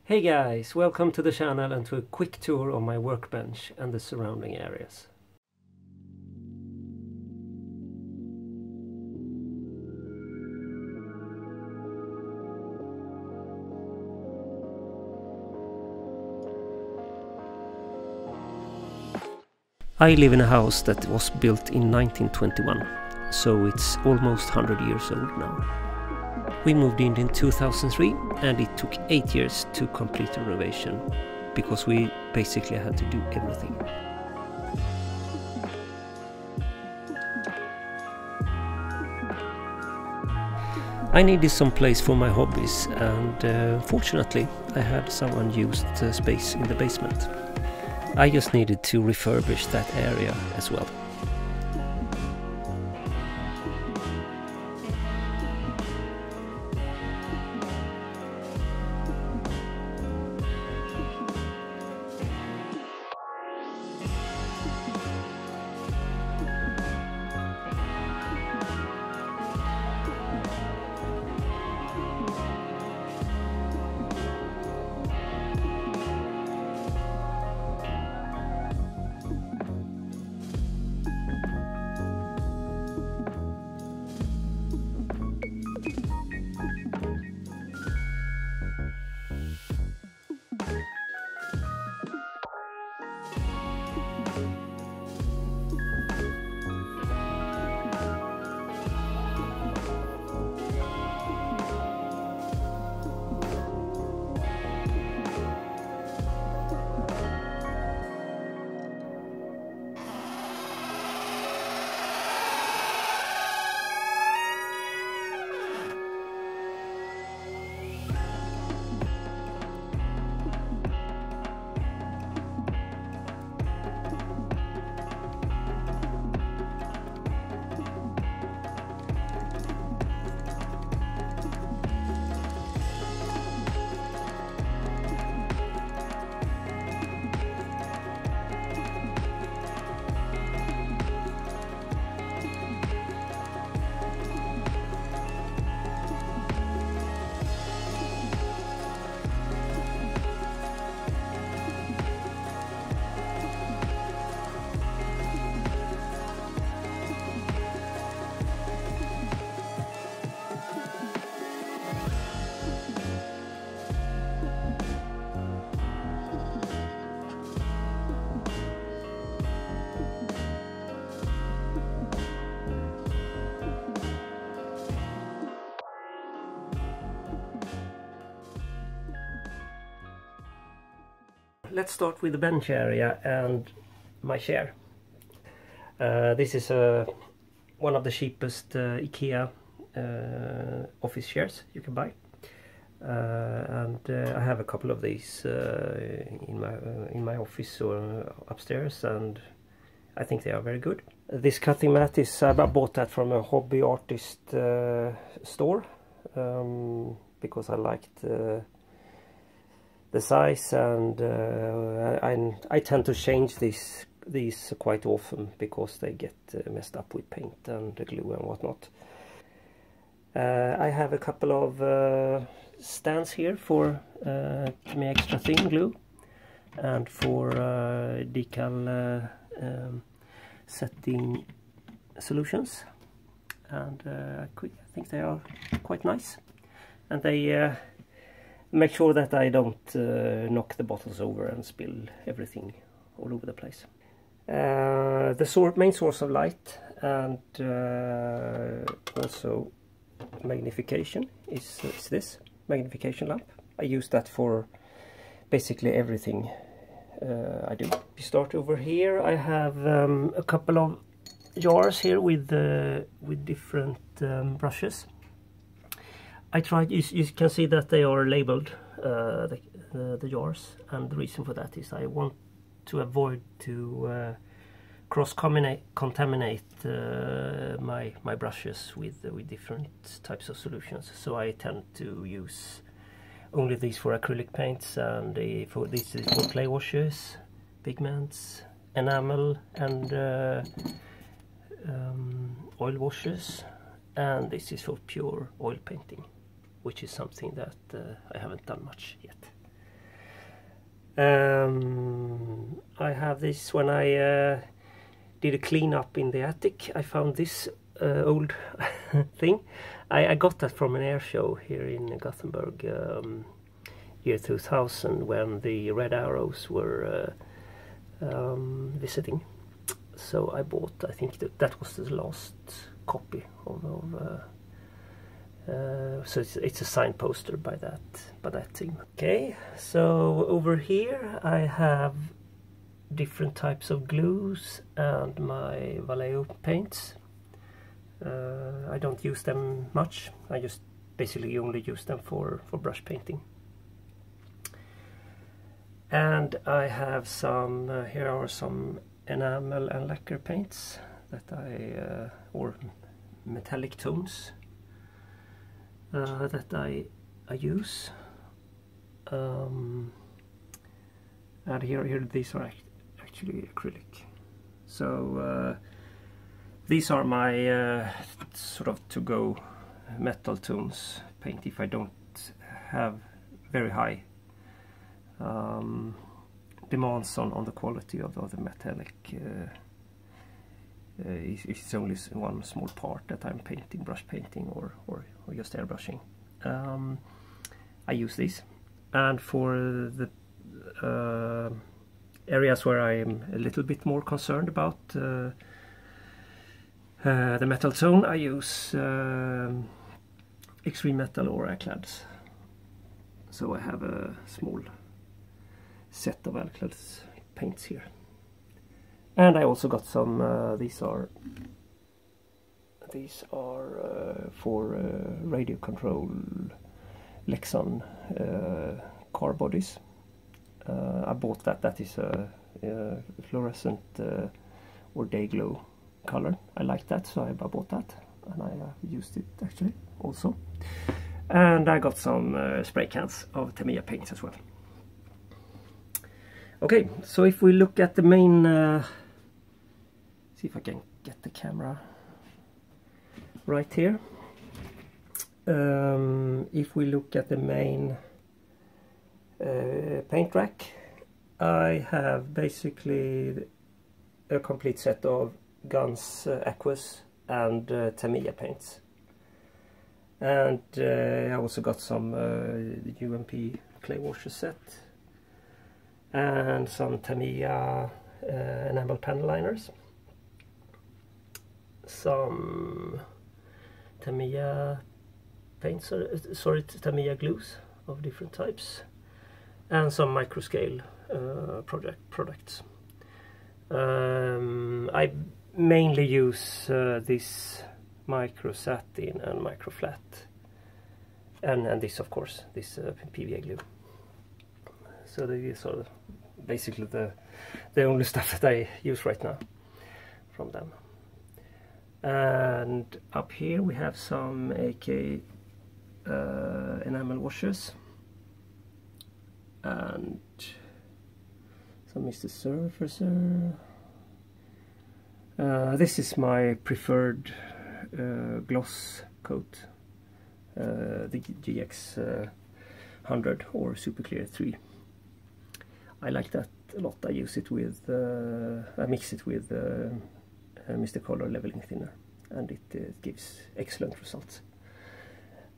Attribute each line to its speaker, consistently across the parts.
Speaker 1: Hey guys, welcome to the channel and to a quick tour of my workbench and the surrounding areas. I live in a house that was built in 1921, so it's almost 100 years old now. We moved in 2003 and it took 8 years to complete the renovation, because we basically had to do everything. I needed some place for my hobbies, and fortunately I had someone used space in the basement. I just needed to refurbish that area as well. Let's start with the bench area and my chair. This is one of the cheapest IKEA office chairs you can buy, and I have a couple of these in my office or upstairs, and I think they are very good. This cutting mat is I bought that from a hobby artist store because I liked the size, and I tend to change these quite often because they get messed up with paint and glue and whatnot. I have a couple of stands here for extra thin glue and for decal setting solutions, and I think they are quite nice, and they make sure that I don't knock the bottles over and spill everything all over the place. The main source of light and also magnification is this magnification lamp. I use that for basically everything I do. We start over here. I have a couple of jars here with different brushes. I tried. You can see that they are labeled, the jars, and the reason for that is I want to avoid to cross-contaminate my brushes with different types of solutions. So I tend to use only these for acrylic paints, and this is for clay washes, pigments, enamel, and oil washes, and this is for pure oil painting, which is something that I haven't done much yet. I have this when I did a cleanup in the attic. I found this old thing. I got that from an air show here in Gothenburg, year 2000, when the Red Arrows were visiting. So I bought, I think that was the last copy of so it's a signed poster by that team. Okay, so over here I have different types of glues and my Vallejo paints. I don't use them much. I just basically only use them for brush painting. And I have some, here are some enamel and lacquer paints that or metallic tones that I use. And here these are actually acrylic. So these are my sort of to-go metal tones paint if I don't have very high demands on the quality of the metallic. It's only one small part that I'm painting, brush painting or just airbrushing. I use these, and for the areas where I am a little bit more concerned about the metal tone, I use extreme metal or Alclads. So I have a small set of Alclads paints here. And I also got some, these are for radio control Lexan car bodies. I bought that is a fluorescent or day glow color. I like that, so I bought that, and I used it actually also. And I got some spray cans of Tamiya paints as well. Okay, so if we look at the main, see if I can get the camera right here. If we look at the main paint rack, I have basically a complete set of Guns, Aquas and Tamiya paints. And I also got some UMP clay washer set and some Tamiya enamel panel liners, some Tamiya paints, Tamiya glues of different types, and some micro scale products. I mainly use this micro satin and micro flat, and this, of course, this PVA glue. So these are basically the only stuff that I use right now from them. And up here we have some AK enamel washers and some Mr. Surfacer. This is my preferred gloss coat, the GX 100 or Super Clear 3. I like that a lot. I use it with, I mix it with Mr. Color leveling thinner, and it gives excellent results.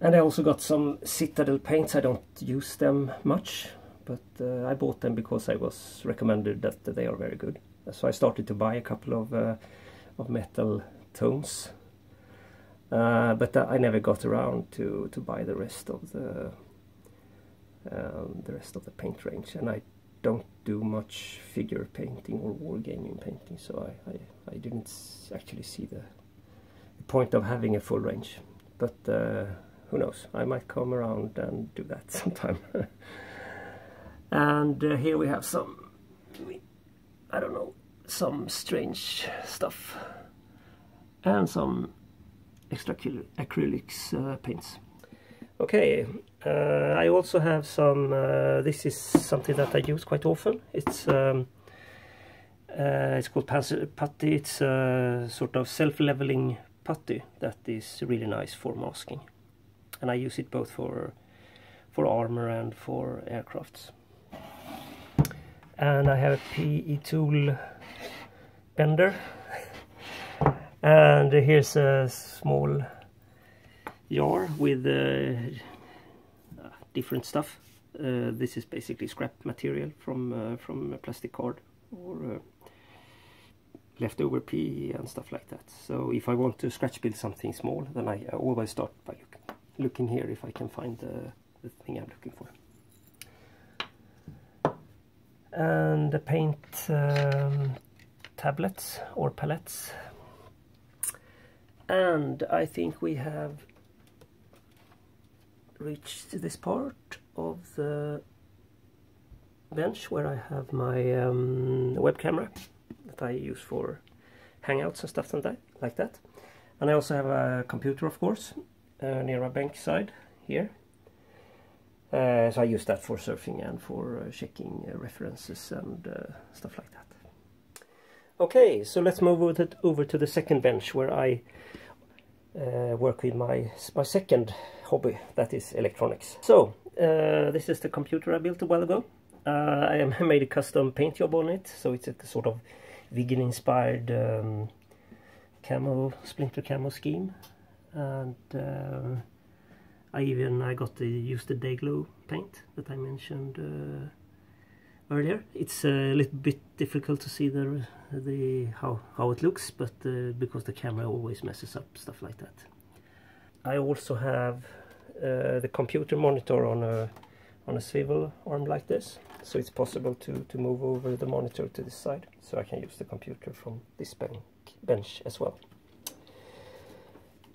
Speaker 1: And I also got some Citadel paints. I don't use them much, but I bought them because I was recommended that they are very good. So I started to buy a couple of metal tones, but I never got around to buy the rest of the paint range. And I don't do much figure painting or wargaming painting, so I didn't actually see the point of having a full range. But who knows, I might come around and do that sometime. And here we have some, I don't know, some strange stuff and some extra acrylics paints. Okay, I also have some, this is something that I use quite often. It's called Putty. It's a sort of self-leveling putty that is really nice for masking. And I use it both for armor and for aircrafts. and I have a PE tool bender, and here's a small jar with different stuff. This is basically scrap material from a plastic card or leftover PE and stuff like that. So if I want to scratch build something small, then I always start by looking here if I can find the thing I'm looking for. And the paint tablets or palettes. And I think we have reached this part of the bench where I have my web camera that I use for hangouts and stuff like that. And I also have a computer, of course, near my bench side here. So I use that for surfing and for checking references and stuff like that. Okay, so let's move over to the second bench where I work with my second hobby, that is electronics. So this is the computer I built a while ago. I made a custom paint job on it, so it's a sort of vegan inspired splinter camo scheme, and I got to use the day glow paint that I mentioned earlier. It's a little bit difficult to see how it looks, but because the camera always messes up stuff like that. I also have the computer monitor on a swivel arm like this, so it's possible to move over the monitor to this side, so I can use the computer from this bench as well.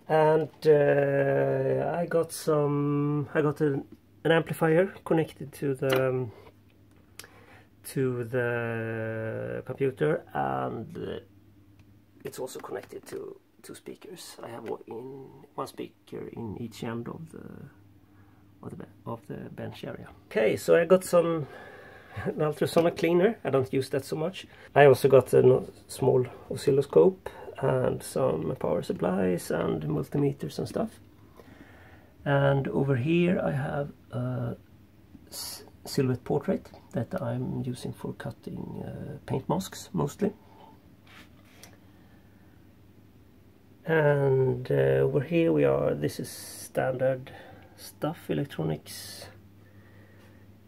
Speaker 1: And I got an amplifier connected to the computer, and it's also connected to two speakers. I have one speaker in each end of the bench area. Okay, so I got an ultrasonic cleaner. I don't use that so much. I also got a small oscilloscope and some power supplies and multimeters and stuff. And over here I have a silhouette portrait that I'm using for cutting paint masks mostly. And over here this is standard stuff, electronics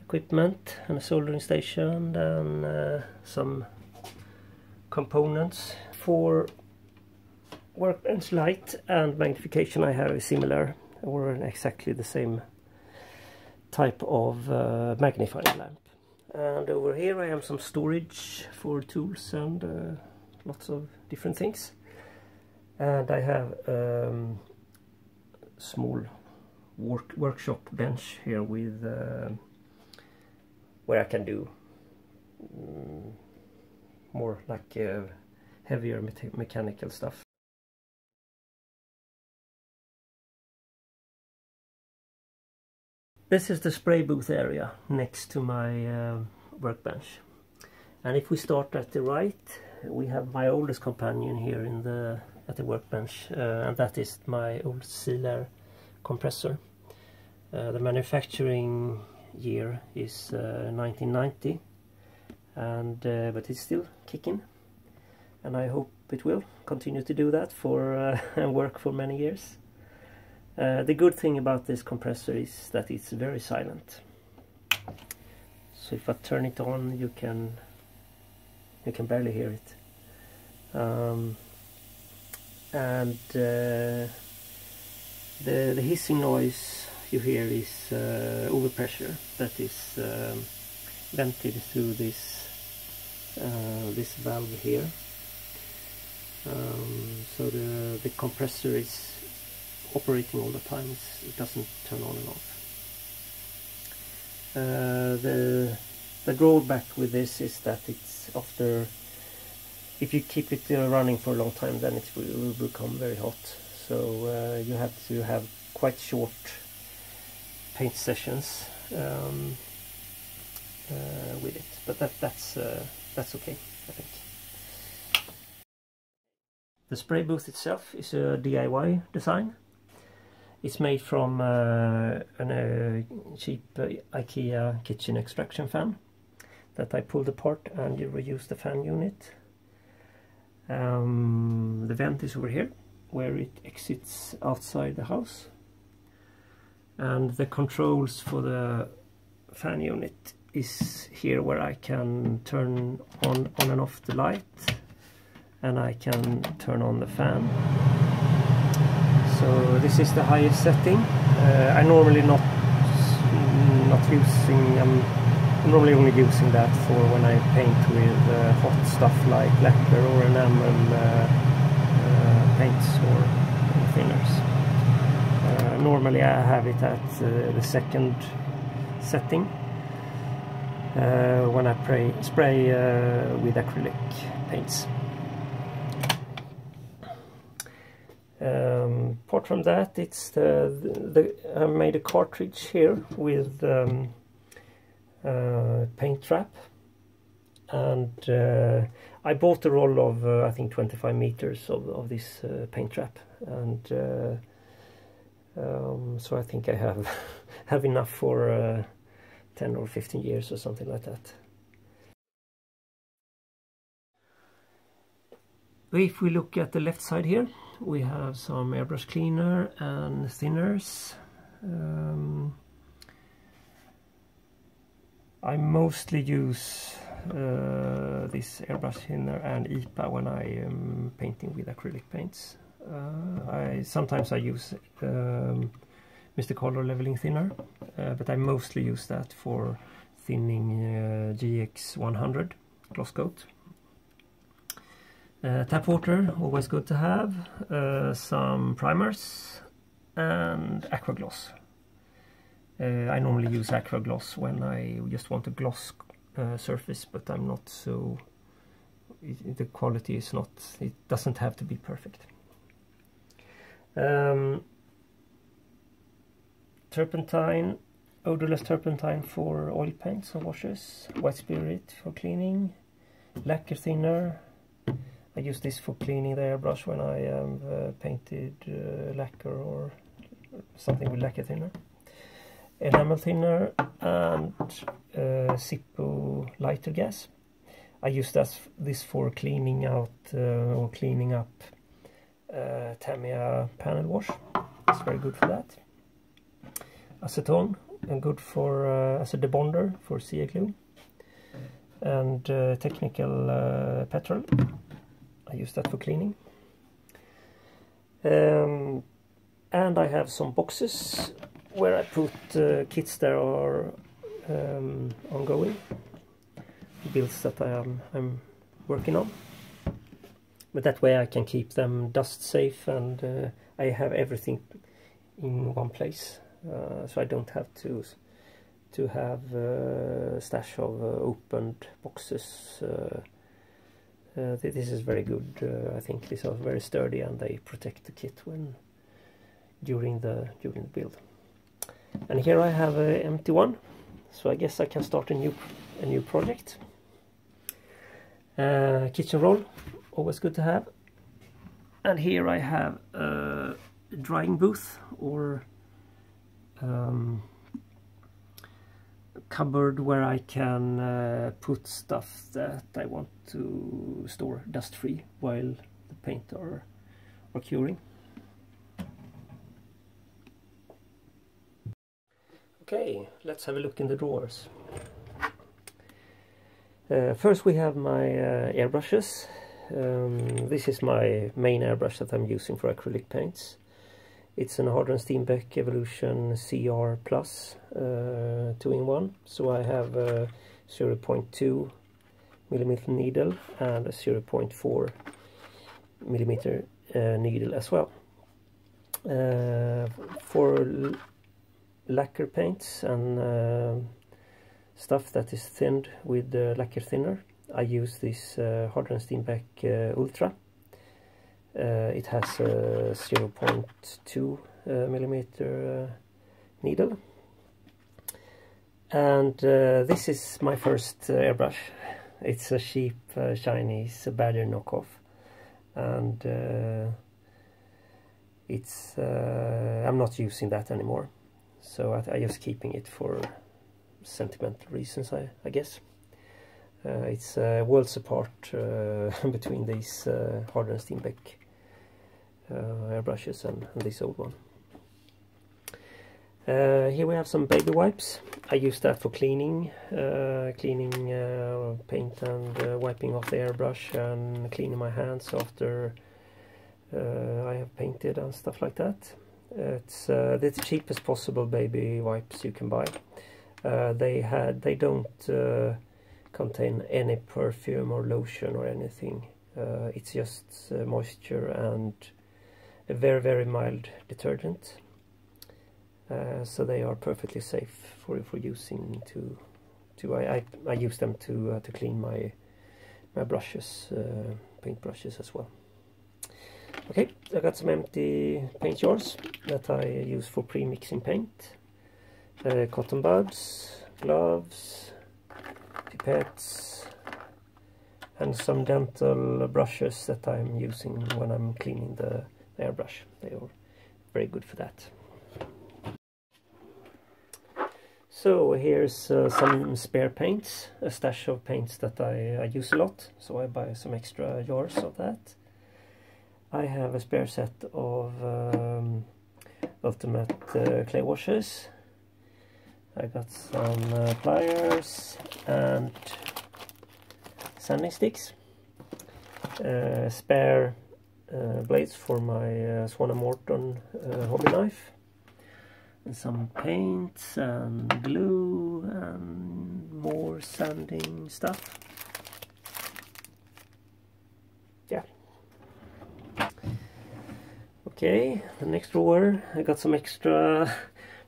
Speaker 1: equipment and a soldering station and some components. For workbench light and magnification I have a similar or exactly the same type of magnifying lamp. And over here I have some storage for tools and lots of different things. And I have small workshop bench here with where I can do more like heavier mechanical stuff. This is the spray booth area next to my workbench, and if we start at the right, we have my oldest companion here at the workbench, and that is my old Sea Air compressor. The manufacturing year is 1990, and but it's still kicking, and I hope it will continue to do that for work for many years. The good thing about this compressor is that it's very silent. So if I turn it on, you can barely hear it. And the hissing noise you hear is overpressure that is vented through this valve here. So the compressor is operating all the time. It doesn't turn on and off. The drawback with this is that it's if you keep it running for a long time, then it will become very hot. So you have to have quite short paint sessions with it. But that's okay, I think. The spray booth itself is a DIY design. It's made from a cheap IKEA kitchen extraction fan that I pulled apart and you reuse the fan unit. The vent is over here where it exits outside the house, and the controls for the fan unit is here where I can turn on and off the light, and I can turn on the fan. So this is the highest setting. I normally not using, I'm normally only using that for when I paint with hot stuff like lacquer or enamel paints or thinners. Normally I have it at the second setting when I spray with acrylic paints. Apart from that, it's I made a cartridge here with paint trap, and I bought a roll of I think 25 meters of this paint trap, and so I think I have enough for 10 or 15 years or something like that. If we look at the left side here, we have some Airbrush Cleaner and thinners. I mostly use this Airbrush Cleaner and IPA when I am painting with acrylic paints. Sometimes I use Mr. Color leveling thinner, but I mostly use that for thinning GX100 gloss coat. Tap water, always good to have, some primers and aqua gloss. I normally use aqua gloss when I just want a gloss surface, but I'm not so, the quality is not, it doesn't have to be perfect. Turpentine, odorless turpentine for oil paints or washes, white spirit for cleaning, lacquer thinner. I use this for cleaning the airbrush when I have painted lacquer or something with lacquer thinner. Enamel thinner and Zippo lighter gas. I use this for cleaning out or cleaning up Tamiya panel wash. It's very good for that. Acetone, and good for as a debonder for CA glue. And technical petrol. I use that for cleaning. And I have some boxes where I put kits that are ongoing, builds that I'm working on. But that way I can keep them dust safe, and I have everything in one place, so I don't have to have a stash of opened boxes. This is very good. I think these are very sturdy and they protect the kit during the build. And here I have an empty one, so I guess I can start a new project. Kitchen roll, always good to have. And here I have a drying booth or cupboard where I can put stuff that I want to store dust free while the paint are curing. Okay, let's have a look in the drawers. First we have my airbrushes. This is my main airbrush that I'm using for acrylic paints. It's an Harder & Steenbeck Evolution CR Plus 2-in-1. So I have a 0.2 millimeter needle and a 0.4 millimeter needle as well. For lacquer paints and stuff that is thinned with the lacquer thinner, I use this Harder & Steenbeck Ultra. It has a 0.2 millimeter needle, and this is my first airbrush. It's a cheap Chinese Badger knockoff, and I'm not using that anymore, so I'm just keeping it for sentimental reasons, I guess. It's worlds apart between these Harder and Steenbeck airbrushes and this old one. Here we have some baby wipes. I use that for cleaning, paint and wiping off the airbrush and cleaning my hands after I have painted and stuff like that. It's the cheapest possible baby wipes you can buy. They don't contain any perfume or lotion or anything. It's just moisture and a very mild detergent. So they are perfectly safe for using I use them to clean my brushes, paint brushes as well. Okay, I got some empty paint jars that I use for pre-mixing paint. Cotton buds, gloves, pipettes, and some dental brushes that I'm using when I'm cleaning the airbrush. They are very good for that. So here's some spare paints, a stash of paints that I use a lot, so I buy some extra jars of that. I have a spare set of ultimate clay washes. I got some pliers and sanding sticks, spare blades for my Swan & Morton hobby knife, and some paints and glue and more sanding stuff. Yeah. Okay, the next drawer, I got some extra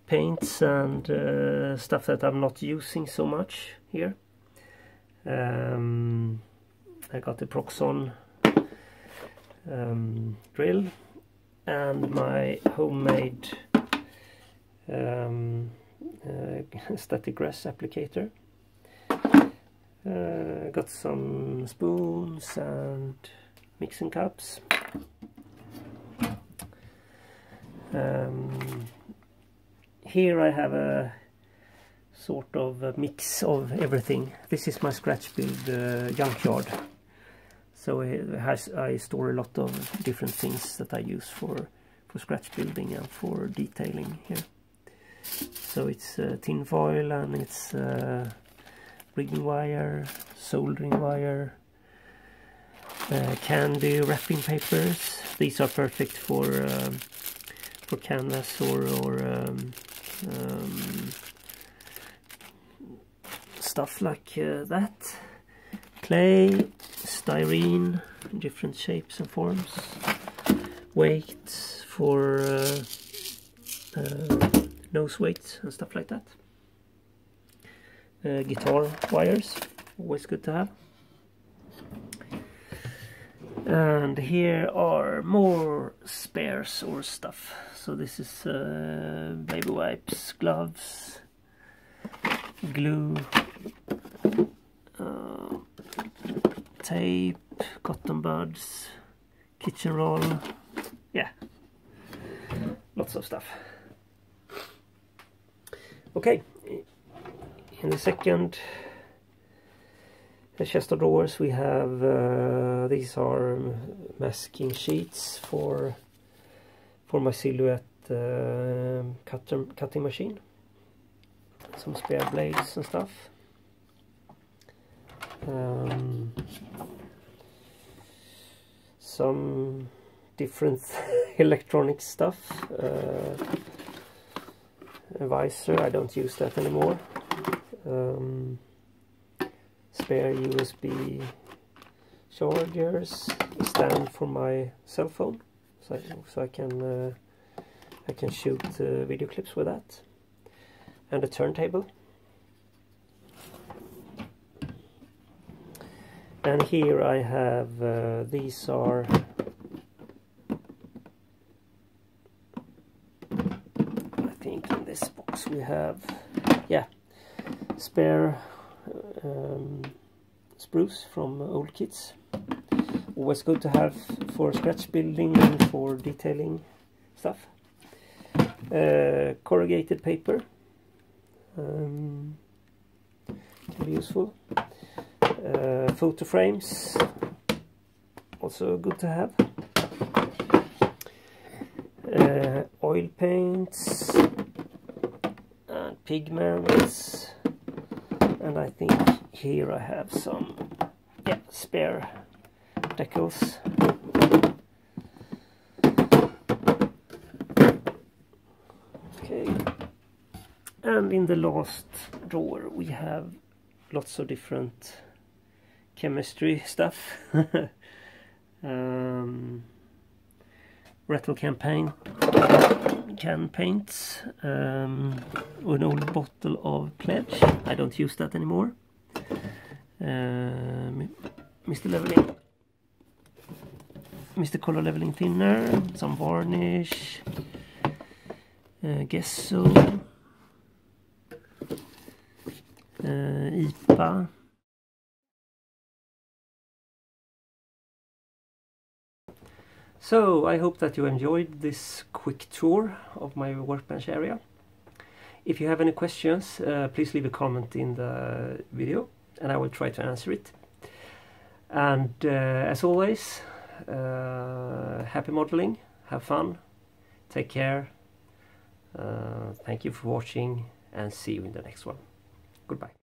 Speaker 1: paints and stuff that I'm not using so much here. I got the Proxon drill and my homemade static grass applicator. Got some spoons and mixing cups. Here I have a sort of a mix of everything. This is my scratch build junkyard. So I store a lot of different things that I use for scratch building and for detailing here. So it's tin foil and it's rigging wire, soldering wire, candy wrapping papers. These are perfect for canvas or stuff like that. Clay, styrene, different shapes and forms. Weights for nose weights and stuff like that. Guitar wires, always good to have. And here are more spares or stuff. So this is baby wipes, gloves, glue, tape, cotton buds, kitchen roll, yeah, lots of stuff. Okay, in the second chest of drawers we have these are masking sheets for my silhouette cutting machine. Some spare blades and stuff. Some different electronic stuff. A visor, I don't use that anymore. Spare USB chargers, stand for my cell phone, so I can shoot video clips with that, and a turntable. And here I have these are I think in this box we have spare spruce from old kits. Always good to have for scratch building and for detailing stuff. Corrugated paper can be useful. Photo frames, also good to have. Oil paints and pigments, and I think here I have some spare decals. Okay, and in the last drawer we have lots of different chemistry stuff. Rattle can paints, an old bottle of Pledge, I don't use that anymore. Mr. Color Leveling Thinner, some varnish, gesso, IPA. So I hope that you enjoyed this quick tour of my workbench area. If you have any questions, please leave a comment in the video and I will try to answer it. And as always, happy modeling, have fun, take care, thank you for watching and see you in the next one. Goodbye.